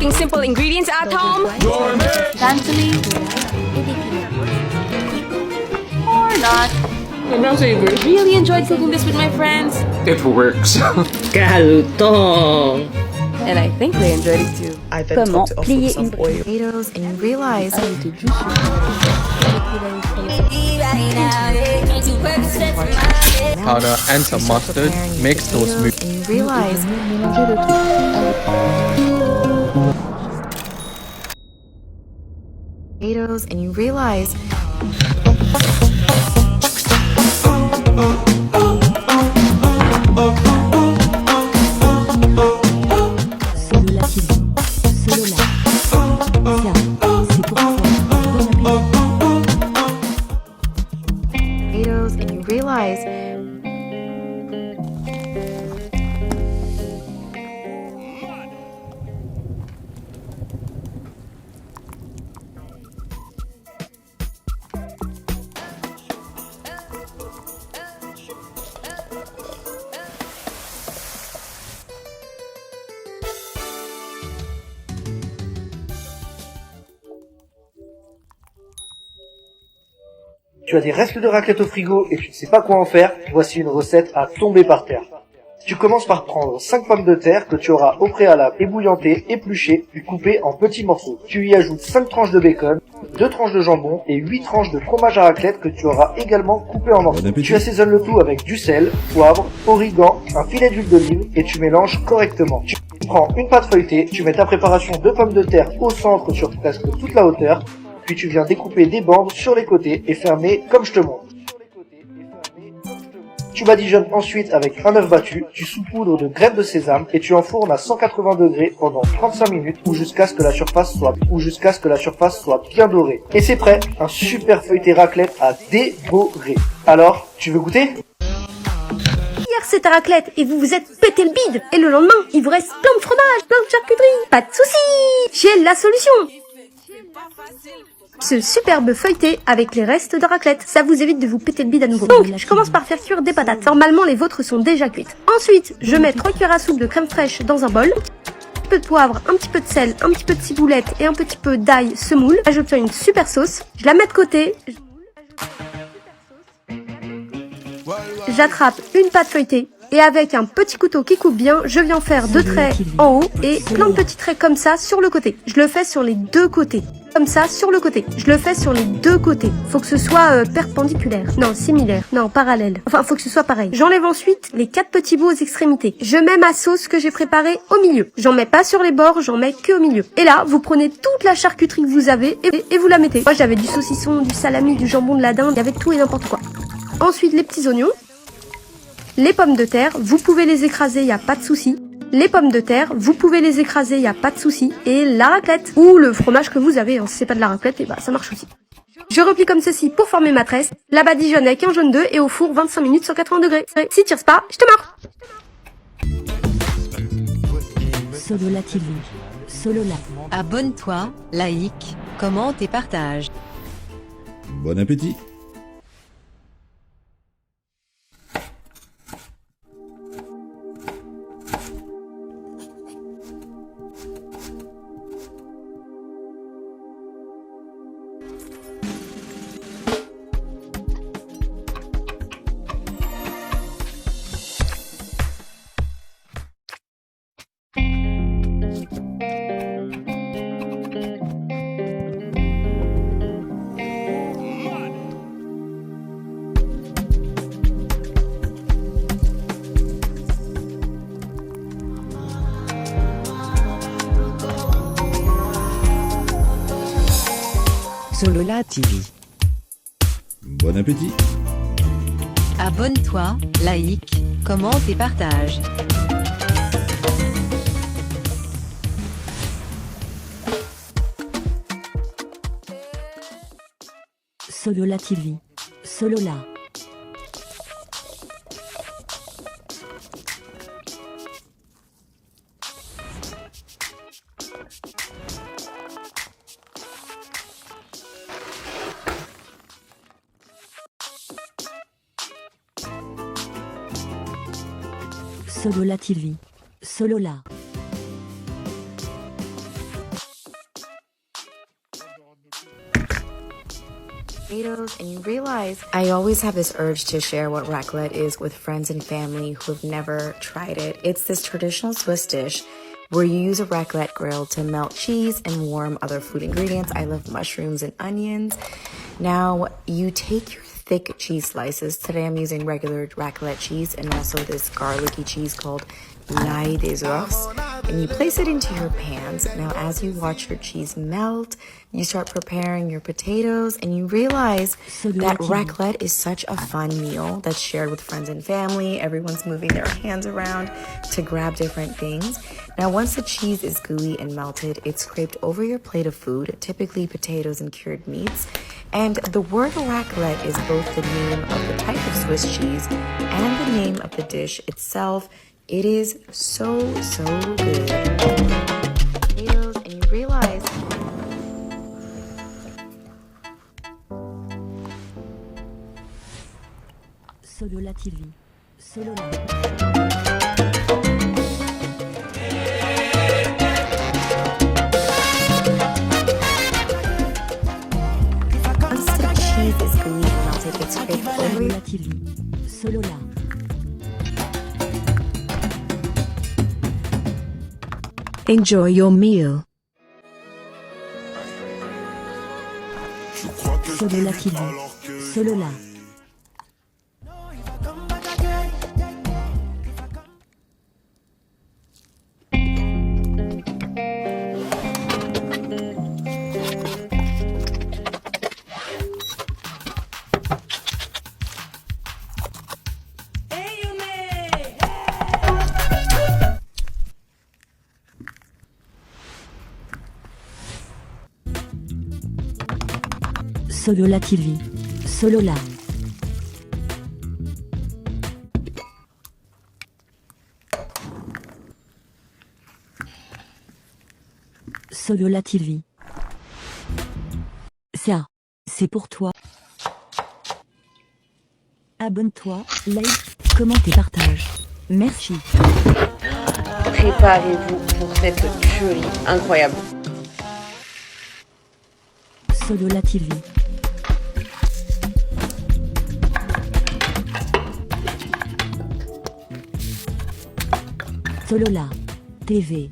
keeping simple ingredients at home? Fancy or not. Really enjoyed cooking this with my friends, It works. Calton. and I think they enjoyed it too. I then Comment topped it off plier with some une oil. potatoes and you realize Powder and some mustard makes those smooth. and you realize potatoes and you realize potatoes and you realize Tu as des restes de raclette au frigo et tu ne sais pas quoi en faire, voici une recette à tomber par terre. Tu commences par prendre 5 pommes de terre que tu auras au préalable ébouillantées, épluchées, puis coupées en petits morceaux. Tu y ajoutes 5 tranches de bacon, 2 tranches de jambon et 8 tranches de fromage à raclette que tu auras également coupé en morceaux. Tu assaisonnes le tout avec du sel, poivre, origan, un filet d'huile d'olive et tu mélanges correctement. Tu prends une pâte feuilletée, tu mets ta préparation de pommes de terre au centre sur presque toute la hauteur, puis tu viens découper des bandes sur les côtés et fermer comme je te montre. Tu badigeonnes ensuite avec un œuf battu, tu saupoudres de graines de sésame et tu enfournes à 180 degrés pendant 35 minutes ou jusqu'à ce que la surface soit bien dorée. Et c'est prêt, un super feuilleté raclette à dévorer. Alors, tu veux goûter ? Hier c'était raclette et vous vous êtes pété le bide. Et le lendemain, il vous reste plein de fromage, plein de charcuterie. Pas de soucis, j'ai la solution. Ce superbe feuilleté avec les restes de raclette, ça vous évite de vous péter le bide à nouveau. Donc, je commence par faire cuire des patates. Normalement, les vôtres sont déjà cuites. Ensuite, je mets 3 cuillères à soupe de crème fraîche dans un bol. Un petit peu de poivre, un petit peu de sel, un petit peu de ciboulette et un petit peu d'ail semoule. Là, j'obtiens une super sauce. Je la mets de côté. J'attrape une pâte feuilletée et avec un petit couteau qui coupe bien, je viens faire 2 traits en haut et plein de petits traits comme ça sur le côté. Je le fais sur les deux côtés. Comme ça sur le côté. Je le fais sur les deux côtés. Faut que ce soit perpendiculaire. Non, similaire. Non, parallèle. Enfin, faut que ce soit pareil. J'enlève ensuite les 4 petits bouts aux extrémités. Je mets ma sauce que j'ai préparée au milieu. J'en mets pas sur les bords, j'en mets que au milieu. Et là, vous prenez toute la charcuterie que vous avez et vous la mettez. Moi, j'avais du saucisson, du salami, du jambon, de la dinde, il y avait tout et n'importe quoi. Ensuite, les petits oignons. Les pommes de terre, vous pouvez les écraser, il n'y a pas de souci. Les pommes de terre, vous pouvez les écraser, il n'y a pas de souci. Et la raclette, ou le fromage que vous avez, hein, si c'est pas de la raclette, et bah ça marche aussi. Je replie comme ceci pour former ma tresse. La badigeonne avec un jaune d'œuf et au four 25 minutes 180 degrés. Si tu tires pas, je te mords. Solola TV. Solola. Abonne-toi, like, commente et partage. Bon appétit. Solola TV. Bon appétit. Abonne-toi, like, commente et partage. Solola TV. Solola. Solola TV. Solola. potatoes, and you realize I always have this urge to share what raclette is with friends and family who have never tried it. It's this traditional Swiss dish where you use a raclette grill to melt cheese and warm other food ingredients. I love mushrooms and onions. Now, you take your thick cheese slices. Today I'm using regular raclette cheese and also this garlicky cheese called L'ail des Ours, and you place it into your pans. Now, as you watch your cheese melt, you start preparing your potatoes, and you realize that raclette is such a fun meal that's shared with friends and family. Everyone's moving their hands around to grab different things. Now, once the cheese is gooey and melted, it's scraped over your plate of food, typically potatoes and cured meats. And the word raclette is both the name of the type of Swiss cheese and the name of the dish itself. It is so good. Potatoes, and you realize Solola TV. Solola. once the cheese is gooey and melted, it's scraped over Solola your TV. Solola. Enjoy your meal. Solola TV. Solola. Solola TV. Solola. Solola TV. Ça, c'est pour toi. Abonne-toi, like, commente et partage. Merci. Préparez-vous pour cette tuerie incroyable. Solola TV. Solola TV.